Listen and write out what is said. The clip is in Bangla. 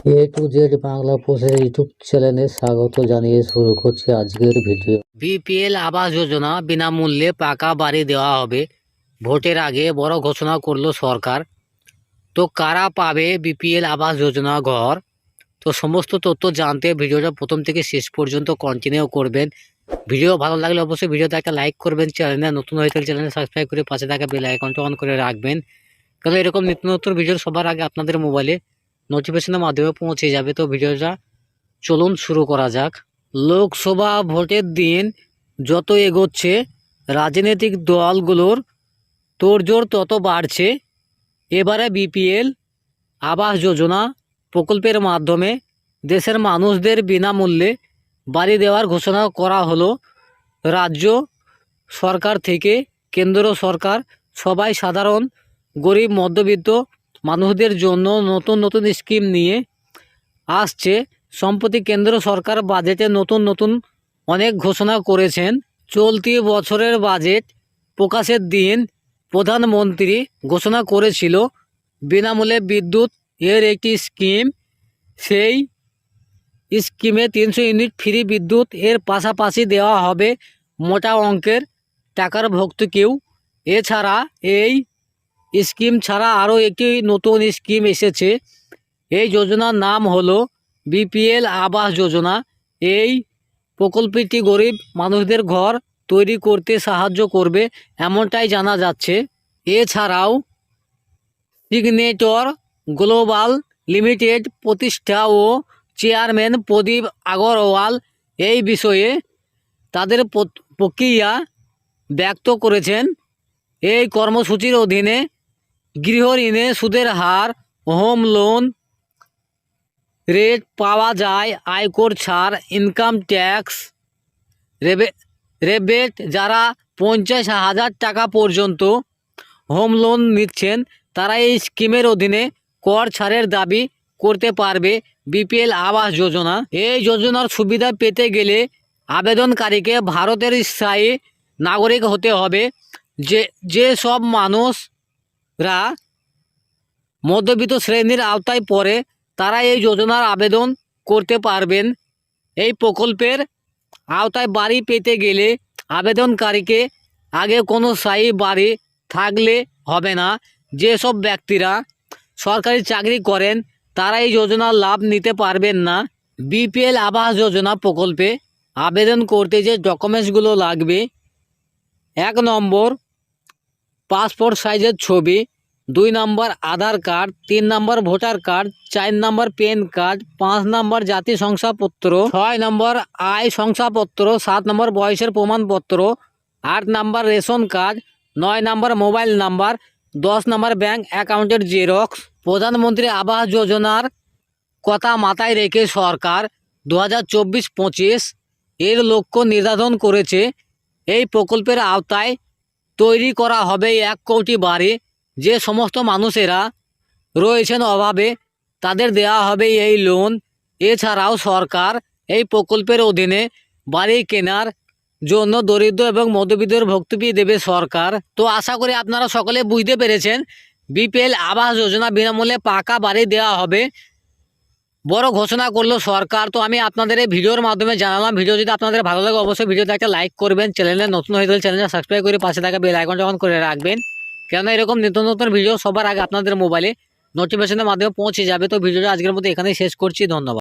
A to Z বাংলা পোস্টের ইউটিউব চ্যানেলে স্বাগত জানিয়ে শুরু করছি আজকের ভিডিও। বিপিএল আবাস যোজনা বিনামূল্যে পাকা বাড়ি দেওয়া হবে। ভোটের আগে বড় ঘোষণা করলো সরকার। তো কারা পাবে বিপিএল আবাস যোজনা ঘর? তো সমস্ত তথ্য জানতে ভিডিওটা প্রথম থেকে শেষ পর্যন্ত কন্টিনিউ করবেন। ভিডিও ভালো লাগলে অবশ্যই ভিডিওতে একটা লাইক করবেন, চ্যানেলে নতুন হয়ে থাকলে চ্যানেল সাবস্ক্রাইব করে পাশে থাকা বেল আইকনটা অন করে রাখবেন, কারণ এরকম নিত্য নতুন ভিডিও সবার আগে আপনাদের মোবাইলে নোটিফিকেশনের মাধ্যমে পৌঁছে যাবে। তো ভিডিওটা চলুন শুরু করা যাক। লোকসভা ভোটের দিন যত এগোচ্ছে রাজনৈতিক দলগুলোর তোড়জোড় তত বাড়ছে। এবারে বিপিএল আবাস যোজনা প্রকল্পের মাধ্যমে দেশের মানুষদের বিনামূল্যে বাড়ি দেওয়ার ঘোষণা করা হলো। রাজ্য সরকার থেকে কেন্দ্র সরকার সবাই সাধারণ গরিব মধ্যবিত্ত মানুষদের জন্য নতুন নতুন স্কিম নিয়ে আসছে। সম্প্রতি কেন্দ্র সরকার বাজেটে নতুন অনেক ঘোষণা করেছেন। চলতি বছরের বাজেট প্রকাশের দিন প্রধানমন্ত্রী ঘোষণা করেছিল বিনামূল্যে বিদ্যুৎ এর একটি স্কিম। সেই স্কিমে 300 ইউনিট ফ্রি বিদ্যুৎ এর পাশাপাশি দেওয়া হবে মোটা অঙ্কের টাকার ভর্তুকিও। এছাড়া এই স্কিম ছাড়া আরও একটি নতুন স্কিম এসেছে। এই যোজনার নাম হলো বিপিএল আবাস যোজনা। এই প্রকল্পটি গরিব মানুষদের ঘর তৈরি করতে সাহায্য করবে এমনটাই জানা যাচ্ছে। এছাড়াও সিগনেটর গ্লোবাল লিমিটেড প্রতিষ্ঠা ও চেয়ারম্যান প্রদীপ আগরওয়াল এই বিষয়ে তাদের প্রক্রিয়া ব্যক্ত করেছেন। এই কর্মসূচির অধীনে গৃহ ঋণে সুদের হার, হোম লোন রেট পাওয়া যায়, আয়কর ছাড়, ইনকাম ট্যাক্স রেবেট। যারা 50,000 টাকা পর্যন্ত হোম লোন নিচ্ছেন তারা এই স্কিমের অধীনে কর ছাড়ের দাবি করতে পারবে। বিপিএল আবাস যোজনা, এই যোজনার সুবিধা পেতে গেলে আবেদনকারীকে ভারতের স্থায়ী নাগরিক হতে হবে। যে সব মানুষরা মধ্যবিত্ত শ্রেণীর আওতায় পড়ে তারা এই যোজনার আবেদন করতে পারবেন। এই প্রকল্পের আওতায় বাড়ি পেতে গেলে আবেদনকারীকে আগে কোনো স্থায়ী বাড়ি থাকলে হবে না। যেসব ব্যক্তিরা সরকারি চাকরি করেন তারা এই যোজনার লাভ নিতে পারবেন না। বিপিএল আবাস যোজনা প্রকল্পে আবেদন করতে যে ডকুমেন্টসগুলো লাগবে: 1 নম্বর পাসপোর্ট সাইজের ছবি, 2 নম্বর আধার কার্ড, 3 নম্বর ভোটার কার্ড, 4 নম্বর প্যান কার্ড, 5 নম্বর জাতি শংসাপত্র, 6 নম্বর আয় শংসাপত্র, 7 নম্বর বয়সের প্রমাণপত্র, 8 নম্বর রেশন কার্ড, 9 নম্বর মোবাইল নাম্বার, 10 নম্বর ব্যাংক অ্যাকাউন্টের জেরক্স। প্রধানমন্ত্রী আবাস যোজনার কথা মাথায় রেখে সরকার 2024-25 এর লক্ষ্য নির্ধারণ করেছে। এই প্রকল্পের আওতায় তৈরি করা হবে 1 কোটি বাড়ি। যে সমস্ত মানুষেরা রয়েছেন অভাবে তাদের দেওয়া হবে এই লোন। এছাড়াও সরকার এই প্রকল্পের অধীনে বাড়ি কেনার জন্য দরিদ্র এবং মধ্যবিত্তের ভর্তুকি দেবে সরকার। তো আশা করি আপনারা সকলে বুঝতে পেরেছেন, বিপিএল আবাস যোজনা বিনামূল্যে পাকা বাড়ি দেওয়া হবে, বড় ঘোষণা করলো সরকার। তো আমি আপনাদের এই ভিডিওর মাধ্যমে জানালাম। ভিডিও যদি আপনাদের ভালো লাগে অবশ্যই ভিডিওতে একটা লাইক করবেন, চ্যানেলে নতুন হয়ে গেলে চ্যানেলটা সাবস্ক্রাইব করে পাশে থাকা বেল আইকনটা অন করে রাখবেন, কেননা এরকম নিত্য নতুন ভিডিও সবার আগে আপনাদের মোবাইলে নোটিফিকেশনের মাধ্যমে পৌঁছে যাবে। তো ভিডিওটা আজকের মতো এখানেই শেষ করছি। ধন্যবাদ।